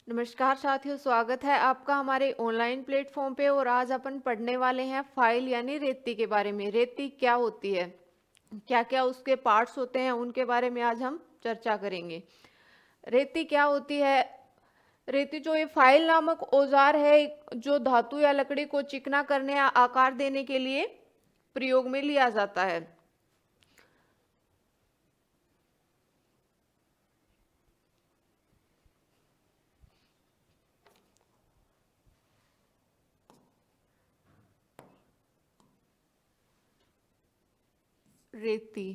नमस्कार साथियों, स्वागत है आपका हमारे ऑनलाइन प्लेटफॉर्म पे। और आज अपन पढ़ने वाले हैं फाइल यानी रेती के बारे में। रेती क्या होती है, क्या क्या उसके पार्ट्स होते हैं, उनके बारे में आज हम चर्चा करेंगे। रेती क्या होती है? रेती जो ये फाइल नामक औजार है, जो धातु या लकड़ी को चिकना करने या आकार देने के लिए प्रयोग में लिया जाता है। रेती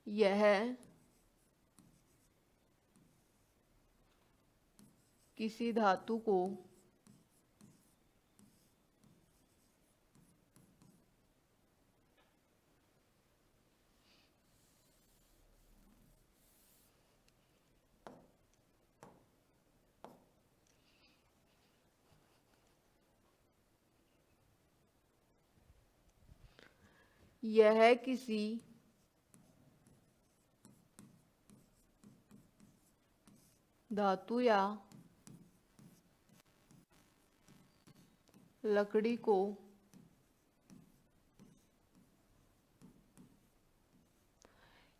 यह किसी धातु को यह किसी धातु या लकड़ी को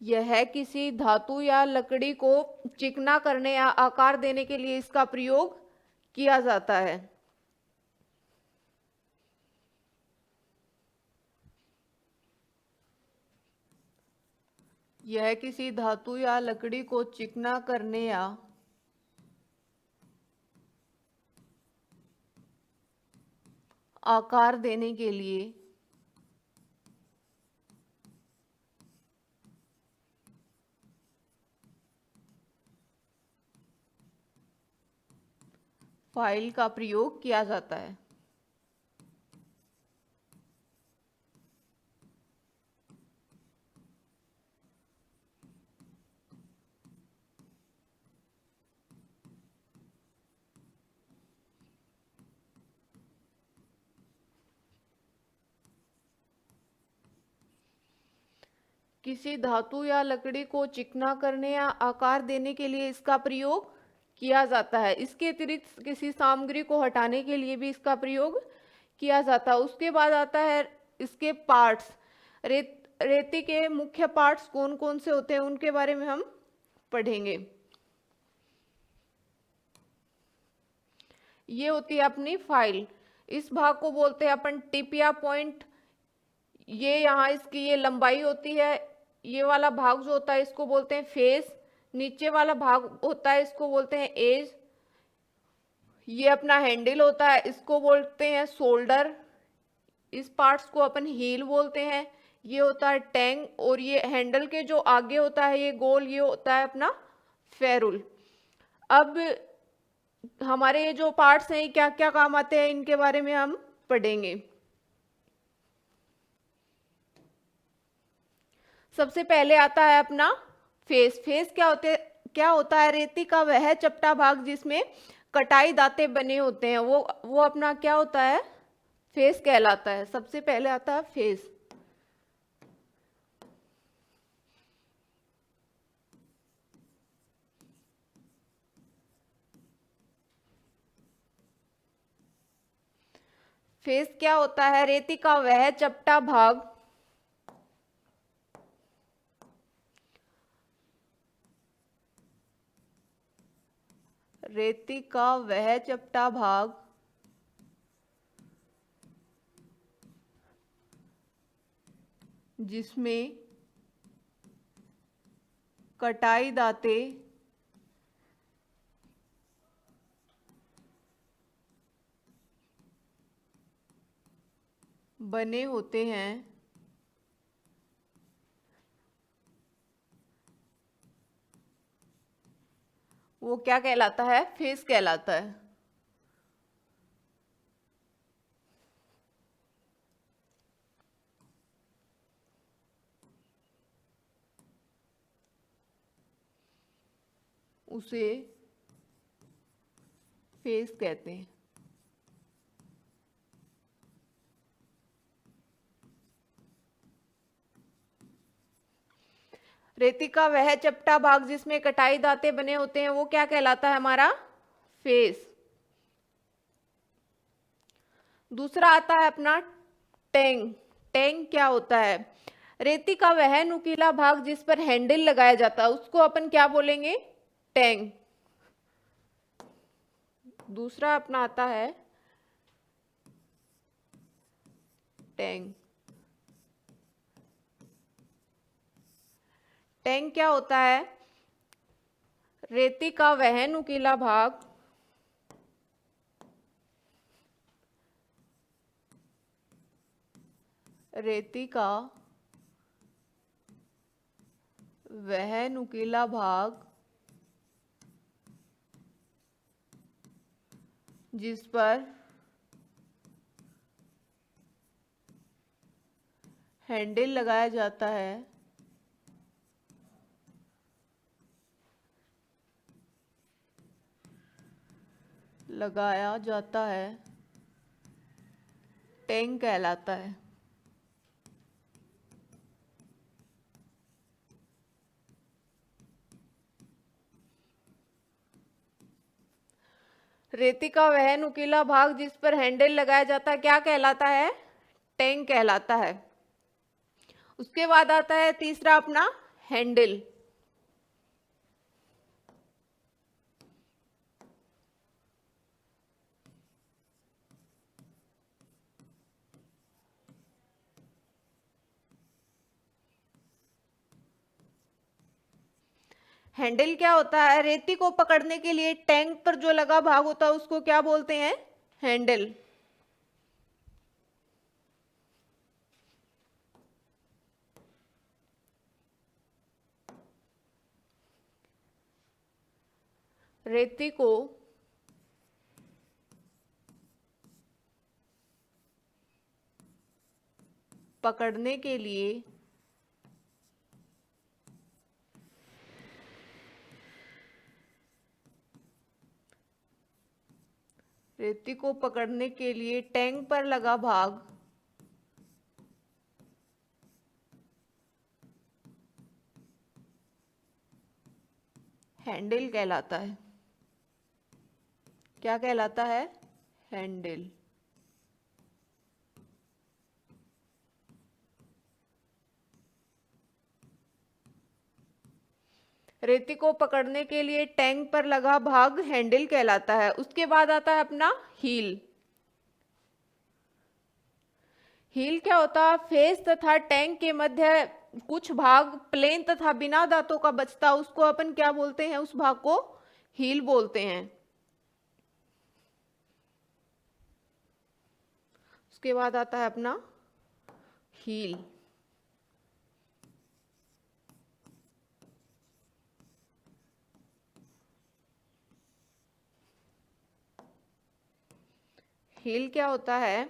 यह किसी धातु या लकड़ी को चिकना करने या आकार देने के लिए इसका प्रयोग किया जाता है। यह किसी धातु या लकड़ी को चिकना करने या आकार देने के लिए फाइल का प्रयोग किया जाता है। किसी धातु या लकड़ी को चिकना करने या आकार देने के लिए इसका प्रयोग किया जाता है। इसके अतिरिक्त किसी सामग्री को हटाने के लिए भी इसका प्रयोग किया जाता है। उसके बाद आता है इसके पार्ट्स। रेती के मुख्य पार्ट्स कौन कौन से होते हैं, उनके बारे में हम पढ़ेंगे। ये होती है अपनी फाइल। इस भाग को बोलते हैं अपन टिप या पॉइंट। ये यहाँ इसकी ये लंबाई होती है। ये वाला भाग जो होता है इसको बोलते हैं फेस। नीचे वाला भाग होता है इसको बोलते हैं एज। ये अपना हैंडल होता है, इसको बोलते हैं शोल्डर। इस पार्ट्स को अपन हील बोलते हैं। ये होता है टैंग। और ये हैंडल के जो आगे होता है ये गोल, ये होता है अपना फेरुल। अब हमारे ये जो पार्ट्स हैं क्या क्या काम आते हैं, इनके बारे में हम पढ़ेंगे। सबसे पहले आता है अपना फेस। फेस क्या होता है? रेती का वह चपटा भाग जिसमें कटाई दांते बने होते हैं, वो अपना क्या होता है? फेस कहलाता है। सबसे पहले आता है फेस। फेस क्या होता है? रेती का वह चपटा भाग रेती का वह चपटा भाग जिसमें कटाई दांते बने होते हैं, वो क्या कहलाता है? फेस कहलाता है। उसे फेस कहते हैं। रेती का वह चपटा भाग जिसमें कटाई दांते बने होते हैं वो क्या कहलाता है हमारा? फेस। दूसरा आता है अपना टैंग। टैंग क्या होता है? रेती का वह नुकीला भाग जिस पर हैंडल लगाया जाता है उसको अपन क्या बोलेंगे? टैंग। दूसरा अपना आता है टैंग। टैंग क्या होता है? रेती का वह नुकीला भाग रेती का वह नुकीला भाग जिस पर हैंडल लगाया जाता है टैंग कहलाता है। रेती का वह नुकीला भाग जिस पर हैंडल लगाया जाता है क्या कहलाता है? टैंग कहलाता है। उसके बाद आता है तीसरा अपना हैंडल। हैंडल क्या होता है? रेती को पकड़ने के लिए टैंक पर जो लगा भाग होता है उसको क्या बोलते हैं? हैंडल। रेती को पकड़ने के लिए टैंक पर लगा भाग हैंडल कहलाता है। क्या कहलाता है? हैंडल। रेती को पकड़ने के लिए टैंक पर लगा भाग हैंडल कहलाता है। उसके बाद आता है अपना हील। हील क्या होता है? फेस तथा टैंक के मध्य कुछ भाग प्लेन तथा बिना दांतों का बचता उसको अपन क्या बोलते हैं? उस भाग को हील बोलते हैं। उसके बाद आता है अपना हील। हील क्या होता है?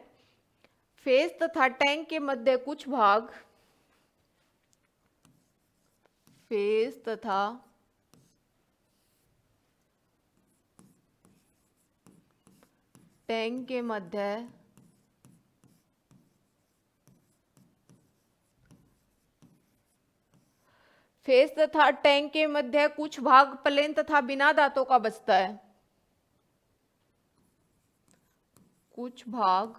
फेस तथा टैंक के मध्य कुछ भाग फेस तथा टैंक के मध्य कुछ भाग प्लेन तथा बिना दांतों का बचता है। कुछ भाग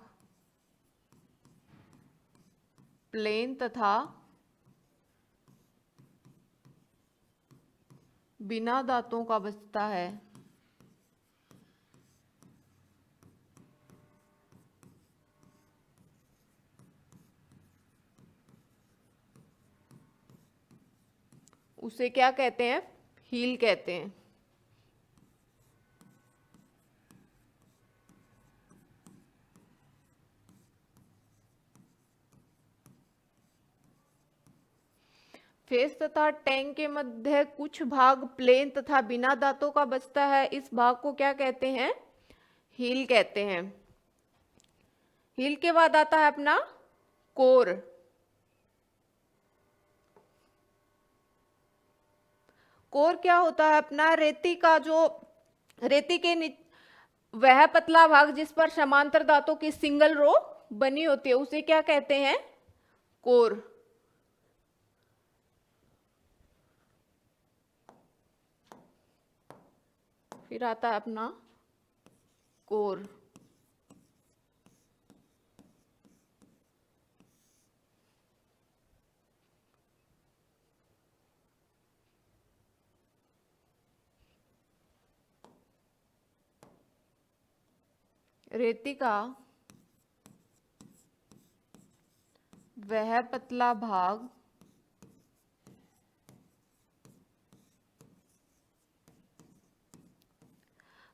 प्लेन तथा बिना दांतों का बचता है। उसे क्या कहते हैं? हील कहते हैं। फेस तथा टैंक के मध्य कुछ भाग प्लेन तथा बिना दांतों का बचता है। इस भाग को क्या कहते हैं? हील कहते हैं। हील के बाद आता है अपना कोर। कोर क्या होता है? अपना रेती के वह पतला भाग जिस पर समांतर दांतों की सिंगल रो बनी होती है उसे क्या कहते हैं? कोर। फिर आता है अपना कोर। रेती का वह पतला भाग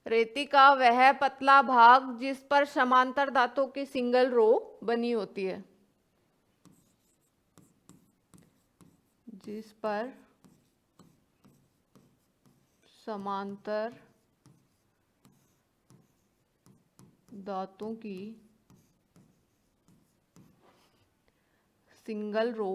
रेती का वह पतला भाग जिस पर समांतर दांतों की सिंगल रो बनी होती है। जिस पर समांतर दांतों की सिंगल रो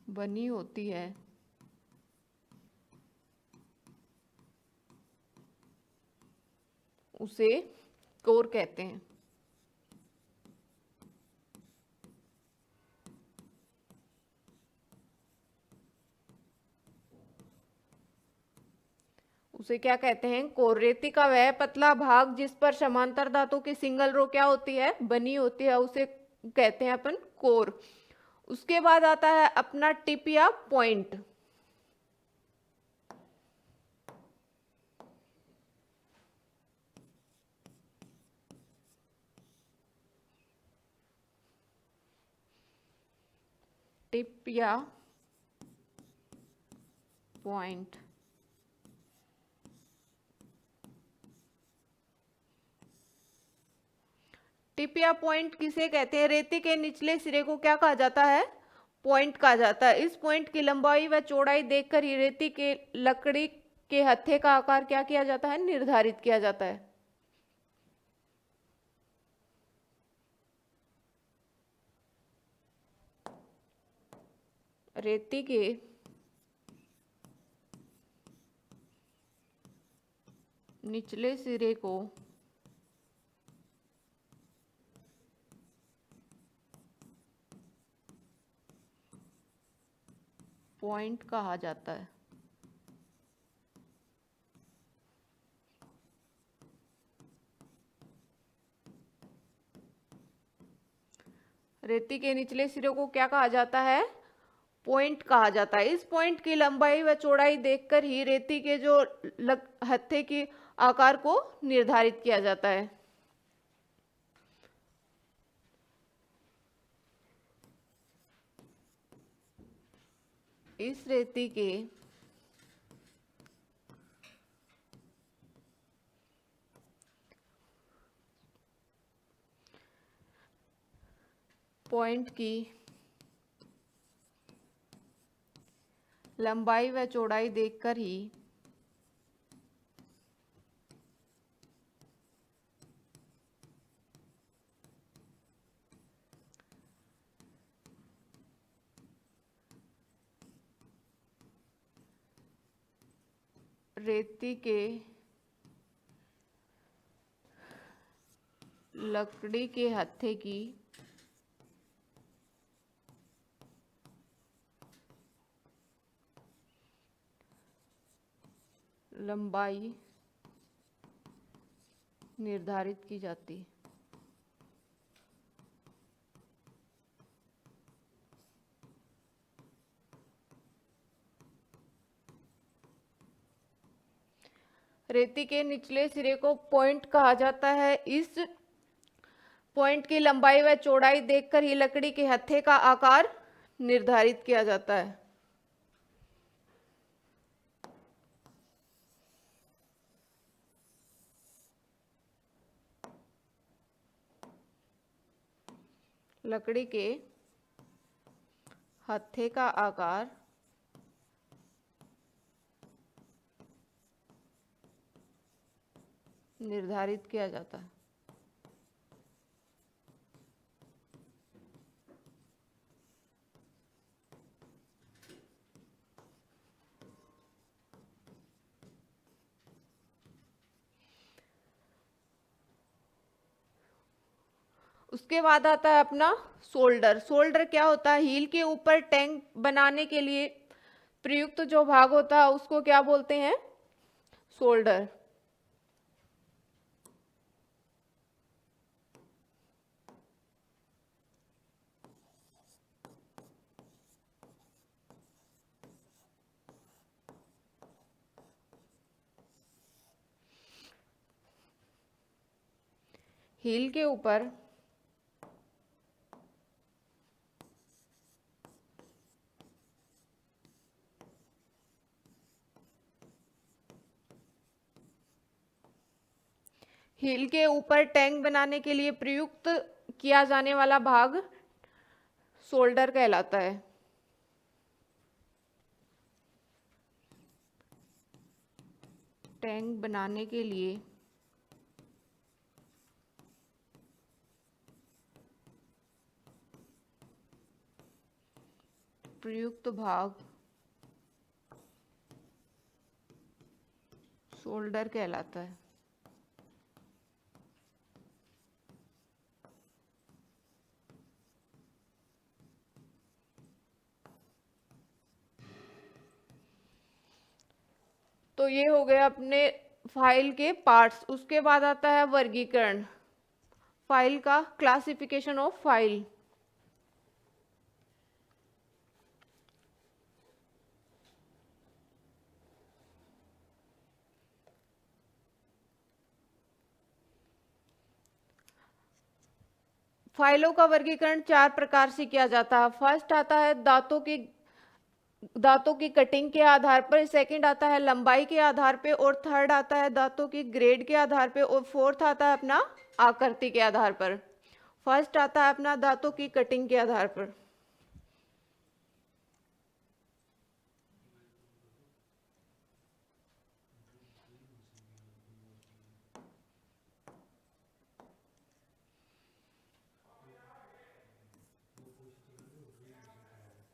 बनी होती है, उसे कोर कहते हैं। उसे क्या कहते हैं? कोर। रेती का वह पतला भाग जिस पर समांतर धातु की सिंगल रो क्या होती है? बनी होती है, उसे कहते हैं अपन कोर। उसके बाद आता है अपना टिप या पॉइंट। टिप या पॉइंट टिप या पॉइंट किसे कहते हैं? रेती के निचले सिरे को क्या कहा जाता है? पॉइंट कहा जाता है। इस पॉइंट की लंबाई व चौड़ाई देखकर ही रेती के लकड़ी के हत्थे का आकार क्या किया जाता है? निर्धारित किया जाता है। रेती के निचले सिरे को पॉइंट कहा जाता है। रेती के निचले सिरे को क्या कहा जाता है? पॉइंट कहा जाता है। इस पॉइंट की लंबाई व चौड़ाई देखकर ही रेती के जो हत्थे की आकार को निर्धारित किया जाता है। इस रेती के पॉइंट की लंबाई व चौड़ाई देखकर ही रेती के लकड़ी के हत्थे की लंबाई निर्धारित की जाती है। रेती के निचले सिरे को पॉइंट कहा जाता है। इस पॉइंट की लंबाई व चौड़ाई देखकर ही लकड़ी के हत्थे का आकार निर्धारित किया जाता है। लकड़ी के हत्थे का आकार निर्धारित किया जाता है। उसके बाद आता है अपना शोल्डर। शोल्डर क्या होता है? हील के ऊपर टैंक बनाने के लिए प्रयुक्त जो भाग होता है उसको क्या बोलते हैं? शोल्डर। हील के ऊपर हील के ऊपर टैंक बनाने के लिए प्रयुक्त किया जाने वाला भाग शोल्डर कहलाता है। टैंक बनाने के लिए प्रयुक्त भाग शोल्डर कहलाता है। तो ये हो गया अपने फाइल के पार्ट्स। उसके बाद आता है वर्गीकरण, फाइल का क्लासिफिकेशन ऑफ फाइल। फाइलों का वर्गीकरण 4 प्रकार से किया जाता है। फर्स्ट आता है दांतों की कटिंग के आधार पर, सेकंड आता है लंबाई के आधार पे, और थर्ड आता है दांतों की ग्रेड के आधार पे, और फोर्थ आता है अपना आकृति के आधार पर। फर्स्ट आता है अपना दांतों की कटिंग के आधार पर।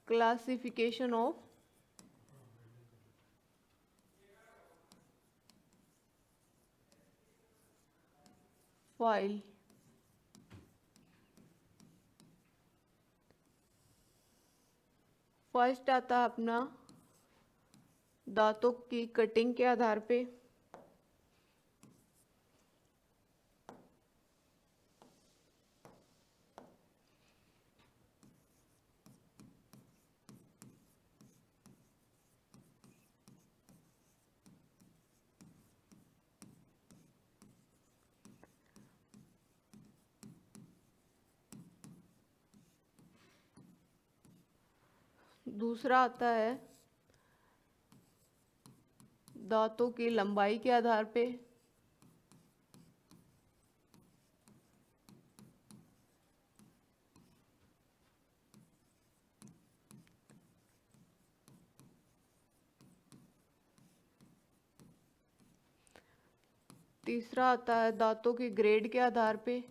Classification of file. फर्स्ट आता है अपना दांतों की कटिंग के आधार पे, दूसरा आता है दांतों की लंबाई के आधार पे, तीसरा आता है दांतों की ग्रेड के आधार पे,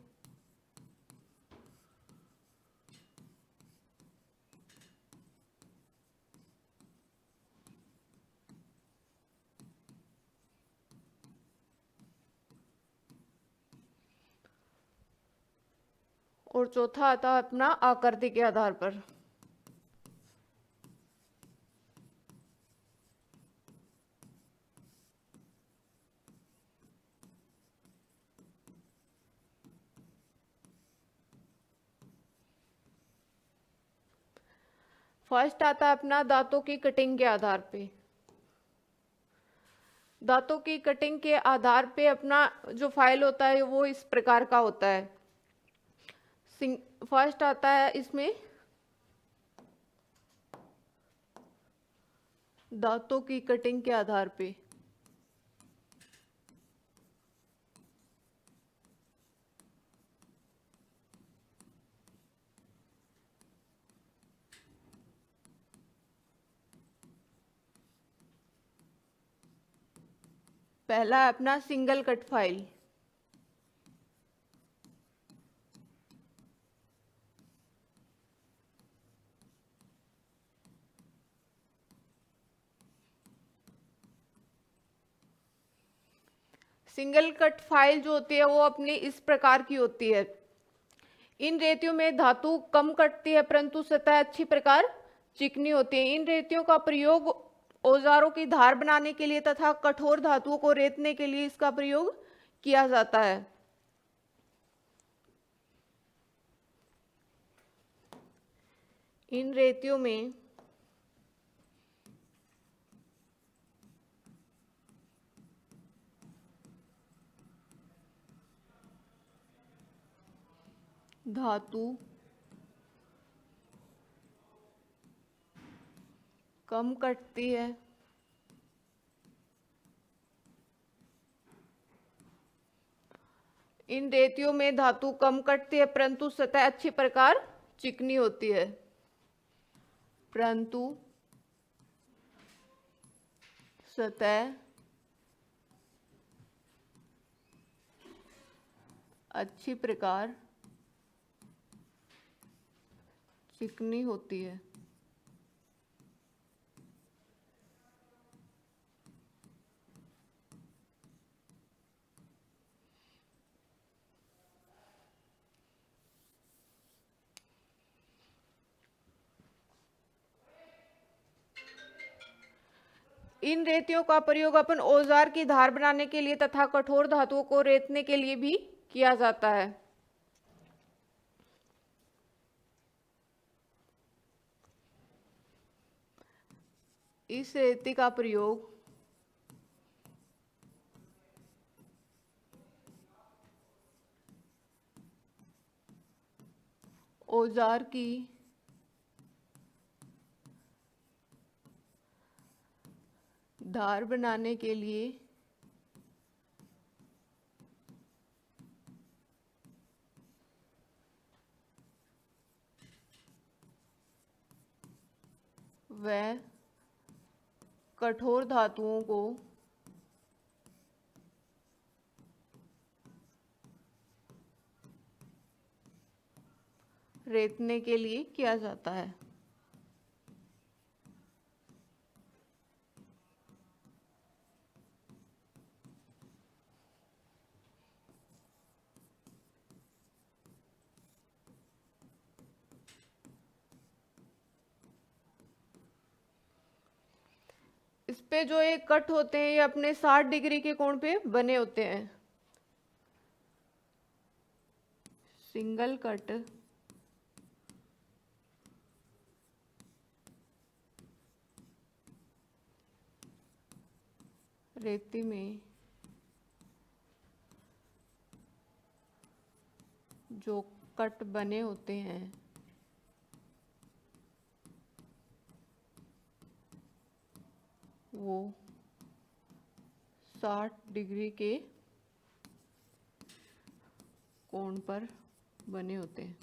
और चौथा आता है अपना आकृति के आधार पर। फर्स्ट आता है अपना दांतों की कटिंग के आधार पे। दांतों की कटिंग के आधार पे अपना जो फाइल होता है वो इस प्रकार का होता है। फर्स्ट आता है इसमें दांतों की कटिंग के आधार पे, पहला है अपना single cut file. Single cut file जो होती है वो अपनी इस प्रकार की होती है। इन रेतियों में धातु कम कटती है परंतु सतह अच्छी प्रकार चिकनी होती है। इन रेतियों का प्रयोग औजारों की धार बनाने के लिए तथा कठोर धातुओं को रेतने के लिए इसका प्रयोग किया जाता है। इन रेतियों में धातु कम कटती है इन रेतियों में धातु कम कटती है परंतु सतह अच्छी प्रकार चिकनी होती है। परंतु सतह अच्छी प्रकार चिकनी होती है। इन रेतियों का प्रयोग अपन औजार की धार बनाने के लिए तथा कठोर धातुओं को रेतने के लिए भी किया जाता है। इस रेती का प्रयोग औजार की धार बनाने के लिए व कठोर धातुओं को रेतने के लिए किया जाता है। इस पे जो ये कट होते हैं ये अपने 60 डिग्री के कोण पे बने होते हैं। सिंगल कट रेती में जो कट बने होते हैं वो 60 डिग्री के कोण पर बने होते हैं।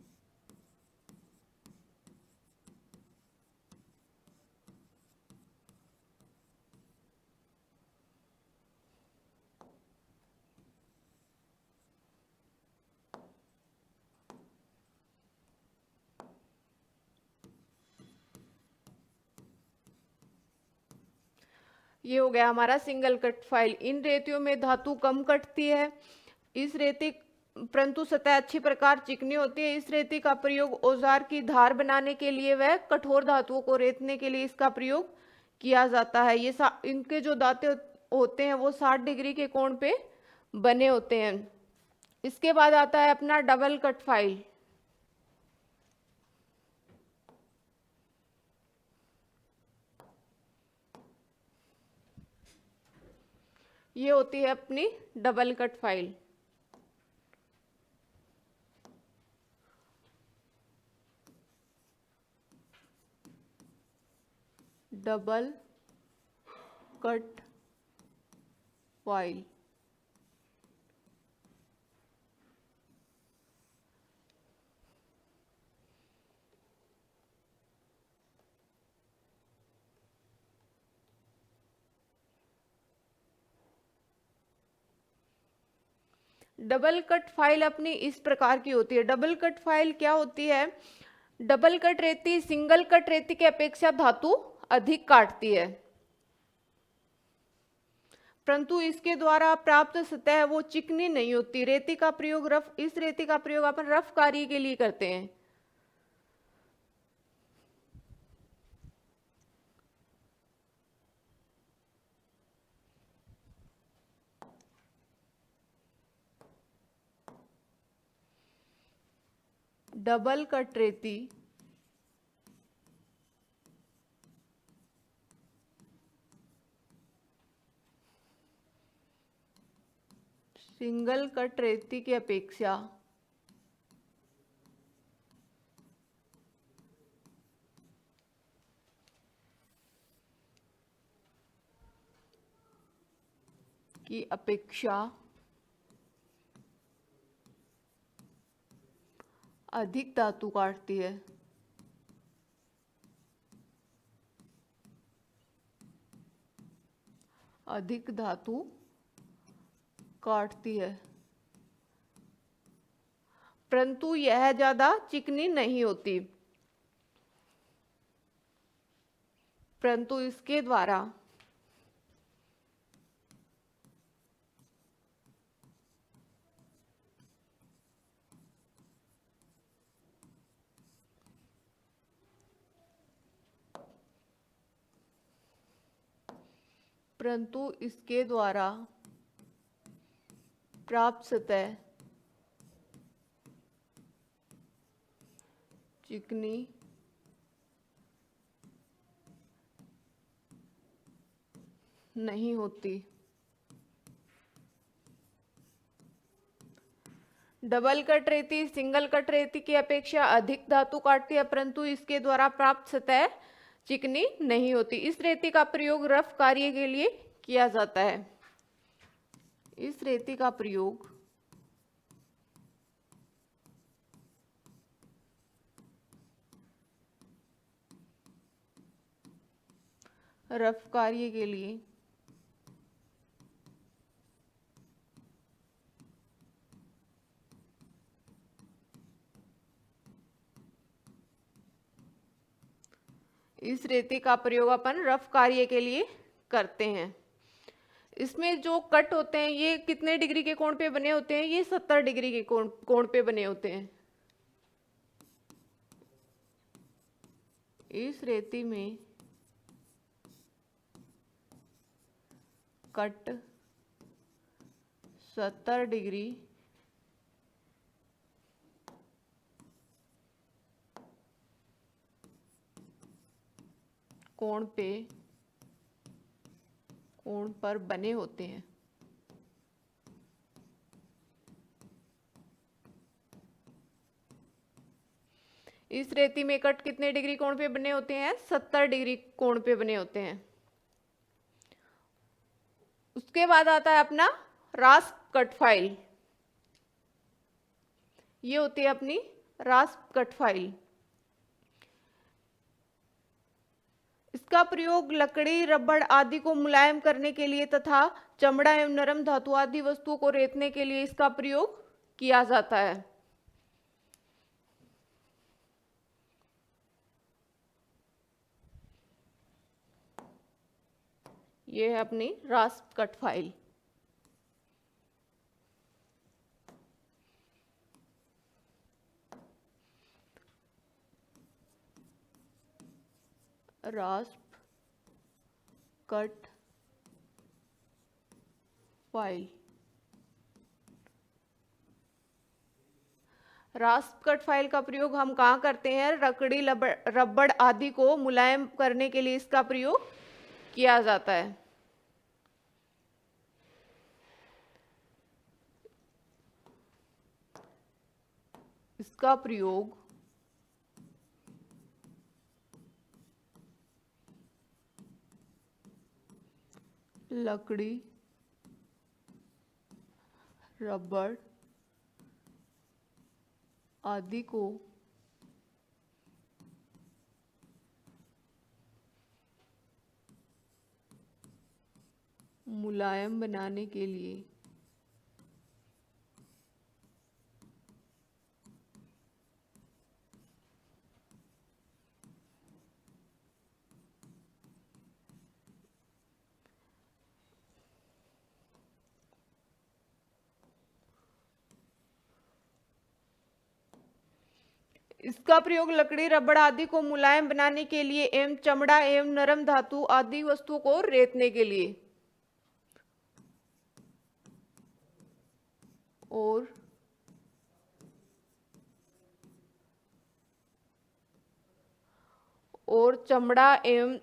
ये हो गया हमारा सिंगल कट फाइल। इन रेतियों में धातु कम कटती है इस रेती परंतु सतह अच्छी प्रकार चिकनी होती है। इस रेती का प्रयोग औजार की धार बनाने के लिए व कठोर धातुओं को रेतने के लिए इसका प्रयोग किया जाता है। ये इनके जो दांते होते हैं वो 60 डिग्री के कोण पे बने होते हैं। इसके बाद आता है अपना डबल कट फाइल। ये होती है अपनी double cut file. Double cut file double cut file अपनी इस प्रकार की होती है। डबल कट फाइल क्या होती है? डबल कट रेती सिंगल कट रेती की अपेक्षा धातु अधिक काटती है परंतु इसके द्वारा प्राप्त सतह वो चिकनी नहीं होती। रेती का प्रयोग इस रेती का प्रयोग अपन रफ कार्य के लिए करते हैं। डबल कट रेती सिंगल कट रेती की अपेक्षा अधिक धातु काटती है। अधिक धातु काटती है, परंतु यह ज्यादा चिकनी नहीं होती। परंतु इसके द्वारा प्राप्त सतह चिकनी नहीं होती। डबल कट रेती सिंगल कट रेती की अपेक्षा अधिक धातु काटती है, परंतु इसके द्वारा प्राप्त सतह चिकनी नहीं होती। इस रेती का प्रयोग रफ कार्य के लिए किया जाता है। इस रेती का प्रयोग रफ कार्य के लिए इस रेती का प्रयोग अपन रफ कार्य के लिए करते हैं। इसमें जो कट होते हैं ये कितने डिग्री के कोण पे बने होते हैं? ये 70 डिग्री के कोण पे बने होते हैं। इस रेती में कट 70 डिग्री कोण पर बने होते हैं। इस रेती में कट कितने डिग्री कोण पे बने होते हैं? 70 डिग्री कोण पे बने होते हैं। उसके बाद आता है अपना रास्प कट फाइल। ये होती है अपनी रास्प कट फाइल। इसका प्रयोग लकड़ी, रबड़ आदि को मुलायम करने के लिए तथा चमड़ा एवं नरम धातु आदि वस्तुओं को रेतने के लिए इसका प्रयोग किया जाता है। ये है अपनी रास्प cut file. रास्प cut file. रास्प cut file का प्रयोग हम कहाँ करते हैं? लकड़ी, रबड़ आदि को मुलायम करने के लिए इसका प्रयोग किया जाता है। इसका प्रयोग लकड़ी, रबड़ आदि को मुलायम बनाने के लिए इसका प्रयोग लकड़ी, रबड़ आदि को मुलायम बनाने के लिए एवं चमड़ा एवं नरम धातु आदि वस्तुओं को रेतने के लिए और चमड़ा एवं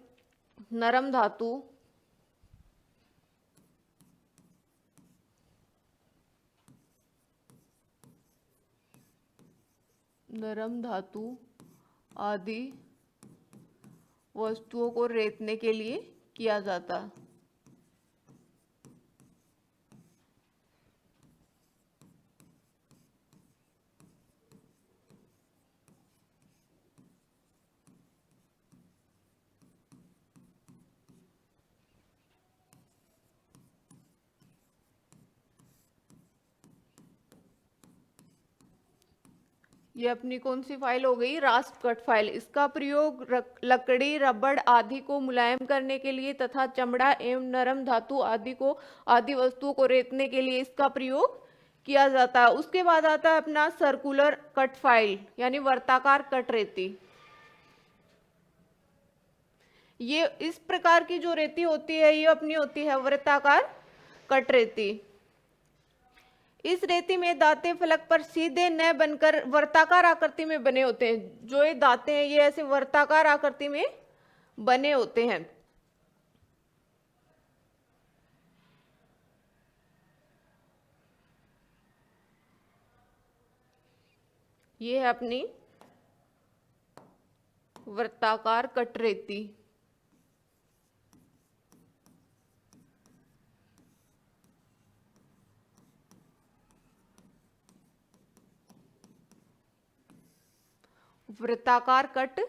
नरम धातु आदि वस्तुओं को रेतने के लिए किया जाता है। ये अपनी कौन सी फाइल हो गई? रास्प कट फाइल। इसका प्रयोग लकड़ी, रबड़ आदि को मुलायम करने के लिए तथा चमड़ा एवं नरम धातु आदि वस्तुओं को रेतने के लिए इसका प्रयोग किया जाता है। उसके बाद आता है अपना सर्कुलर कट फाइल यानी वर्ताकार कट रेती। ये इस प्रकार की जो रेती होती है ये अपनी होती है वर्ताकार कट रेती। इस रेती में दांते फलक पर सीधे न बनकर वर्ताकार आकृति में बने होते हैं। जो ये दांते हैं ये ऐसे वर्ताकार आकृति में बने होते हैं। ये है अपनी वर्ताकार कट रेती। वृत्ताकार कट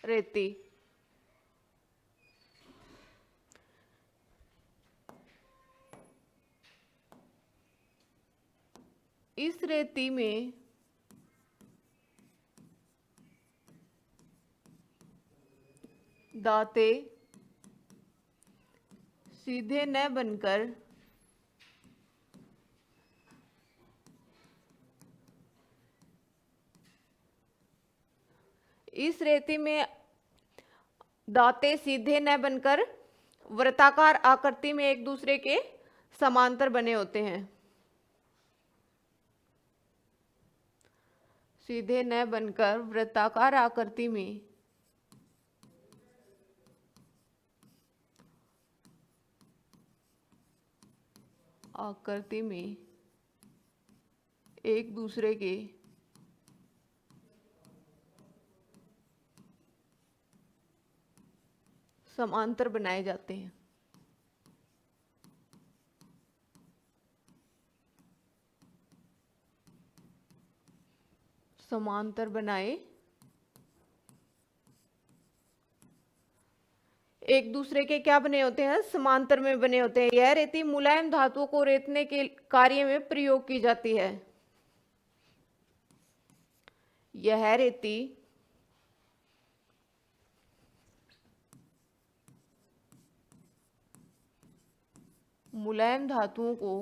रेती। इस रेती में दांते सीधे न बनकर इस रेती में दांते सीधे न बनकर वृत्ताकार आकृति में एक दूसरे के समांतर बने होते हैं। सीधे न बनकर वृत्ताकार आकृति में एक दूसरे के समांतर बनाए जाते हैं। समांतर बनाए एक दूसरे के क्या बने होते हैं? समांतर में बने होते हैं। यह रेती मुलायम धातुओं को रेतने के कार्य में प्रयोग की जाती है। यह रेती मुलायम धातुओं को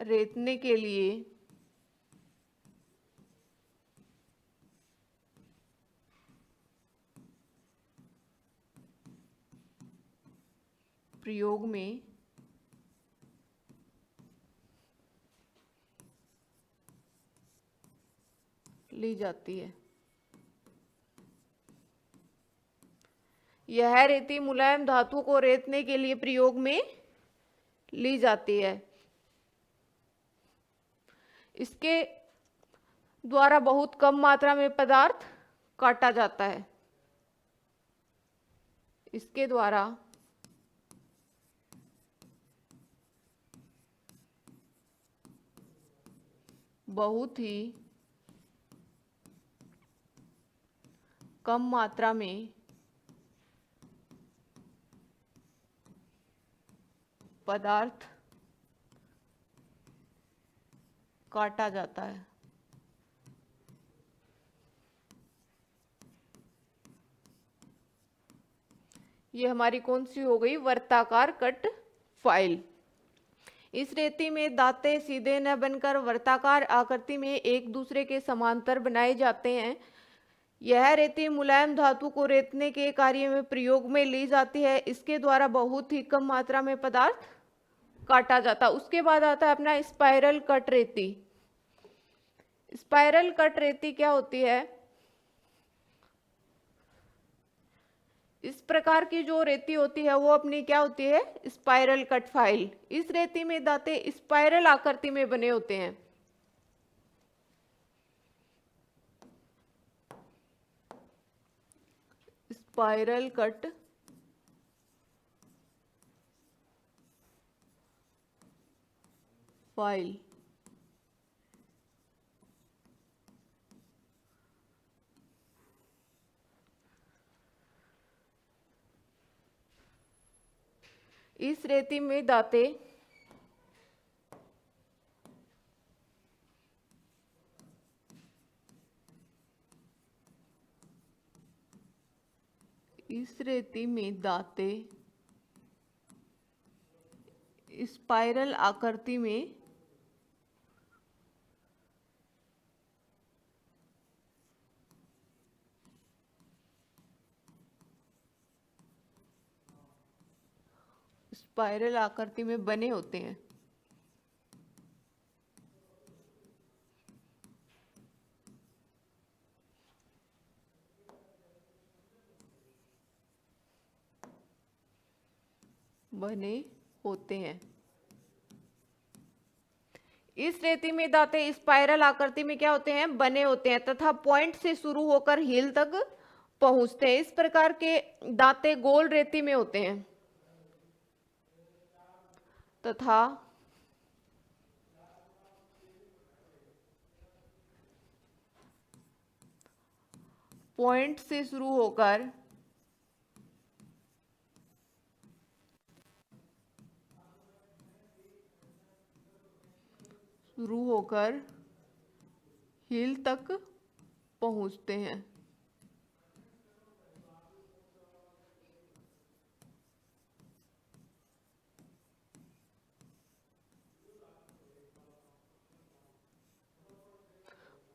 रेतने के लिए प्रयोग में ली जाती है। यह रेती मुलायम धातु को रेतने के लिए प्रयोग में ली जाती है। इसके द्वारा बहुत कम मात्रा में पदार्थ काटा जाता है। इसके द्वारा बहुत ही कम मात्रा में पदार्थ काटा जाता है। ये हमारी कौन सी हो गई, वर्ताकार कट फाइल। इस रेती में दांते सीधे न बनकर वर्ताकार आकृति में एक दूसरे के समांतर बनाए जाते हैं। यह रेती मुलायम धातु को रेतने के कार्य में प्रयोग में ली जाती है। इसके द्वारा बहुत ही कम मात्रा में पदार्थ काटा जाता है। उसके बाद आता है अपना स्पाइरल कट रेती। स्पाइरल कट रेती क्या होती है, इस प्रकार की जो रेती होती है वो अपनी क्या होती है, स्पाइरल कट फाइल। इस रेती में दांते स्पाइरल आकृति में बने होते हैं। Spiral cut file. इस रेती में दांते स्पाइरल आकृति में बने होते हैं। इस रेती में दांते स्पाइरल आकृति में क्या होते हैं, बने होते हैं तथा पॉइंट से शुरू होकर हील तक पहुंचते हैं। इस प्रकार के दांते गोल रेती में होते हैं तथा पॉइंट से शुरू होकर हील तक पहुंचते हैं।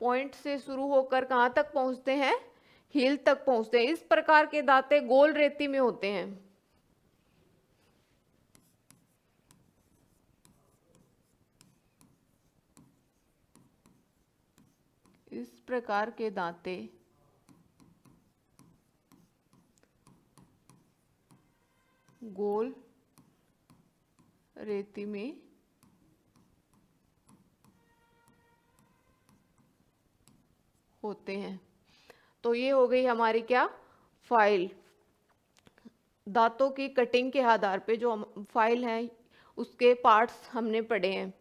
पॉइंट से शुरू होकर कहां तक पहुंचते हैं, हील तक पहुंचते हैं। इस प्रकार के दांते गोल रेती में होते हैं। इस प्रकार के दांते गोल रेती में होते हैं। तो ये हो गई हमारी क्या, फाइल। दांतों की कटिंग के आधार पे जो फाइल है उसके पार्ट्स हमने पढ़े हैं।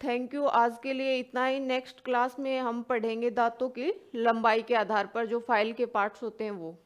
Thank you. आज के लिए इतना ही। नेक्स्ट क्लास में हम पढ़ेंगे दांतों की लंबाई के आधार पर जो फाइल के पार्ट्स होते हैं वो।